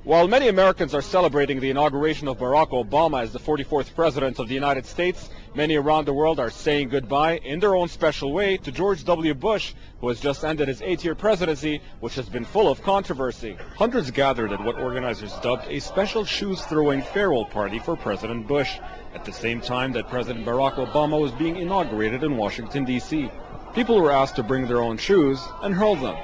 While many Americans are celebrating the inauguration of Barack Obama as the 44th President of the United States, many around the world are saying goodbye in their own special way to George W. Bush, who has just ended his 8-year presidency, which has been full of controversy. Hundreds gathered at what organizers dubbed a special shoes-throwing farewell party for President Bush, at the same time that President Barack Obama was being inaugurated in Washington, D.C. People were asked to bring their own shoes and hurl them.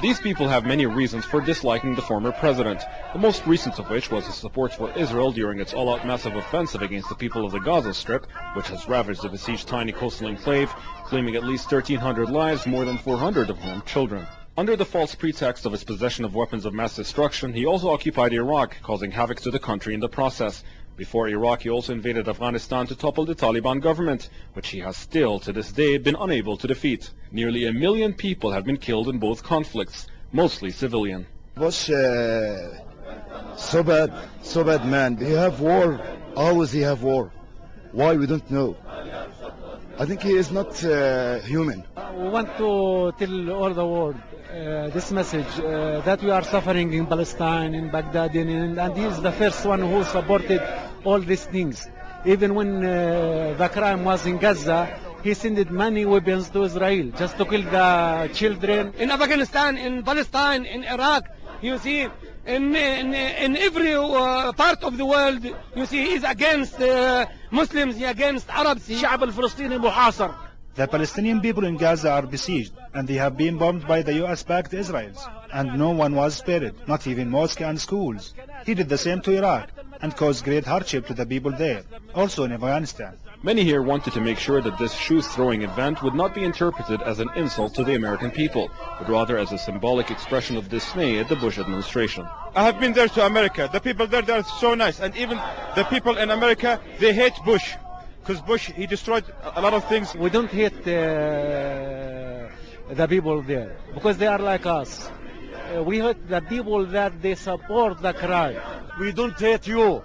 These people have many reasons for disliking the former president, the most recent of which was his support for Israel during its all-out massive offensive against the people of the Gaza Strip, which has ravaged the besieged tiny coastal enclave, claiming at least 1,300 lives, more than 400 of whom children. Under the false pretext of his possession of weapons of mass destruction, he also occupied Iraq, causing havoc to the country in the process. Before Iraq, he also invaded Afghanistan to topple the Taliban government, which he has still, to this day, been unable to defeat. Nearly 1 million people have been killed in both conflicts, mostly civilian. Bush, so bad man. He have war. Always he have war. Why, we don't know. I think he is not human. We want to tell all the world this message that we are suffering in Palestine, in Baghdad, and he is the first one who supported all these things. Even when the crime was in Gaza, he sent many weapons to Israel just to kill the children. In Afghanistan, in Palestine, in Iraq, you see, in every part of the world, you see, he's against Muslims, against Arabs. الشعب الفلسطيني محاصر. The Palestinian people in Gaza are besieged, and they have been bombed by the US-backed Israelis, and no one was spared, not even mosques and schools. He did the same to Iraq, and caused great hardship to the people there, also in Afghanistan. Many here wanted to make sure that this shoes-throwing event would not be interpreted as an insult to the American people, but rather as a symbolic expression of dismay at the Bush administration. I have been there to America. The people there, they are so nice, and even the people in America, they hate Bush. Because Bush, he destroyed a lot of things. We don't hate the people there, because they are like us. We hate the people that they support the crime. We don't hate you.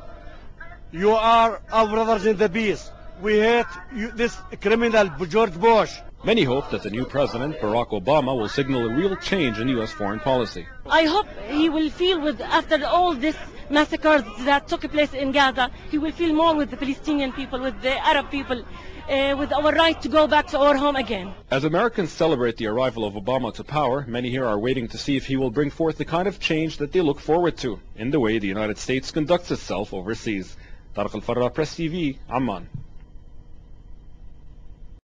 You are our brothers in the peace. We hate you, this criminal George Bush. Many hope that the new president, Barack Obama, will signal a real change in U.S. foreign policy. I hope he will feel after all this massacres that took place in Gaza, he will feel more with the Palestinian people, with the Arab people, with our right to go back to our home again. As Americans celebrate the arrival of Obama to power, many here are waiting to see if he will bring forth the kind of change that they look forward to, in the way the United States conducts itself overseas. Tariq Al-Farra, Press TV, Amman.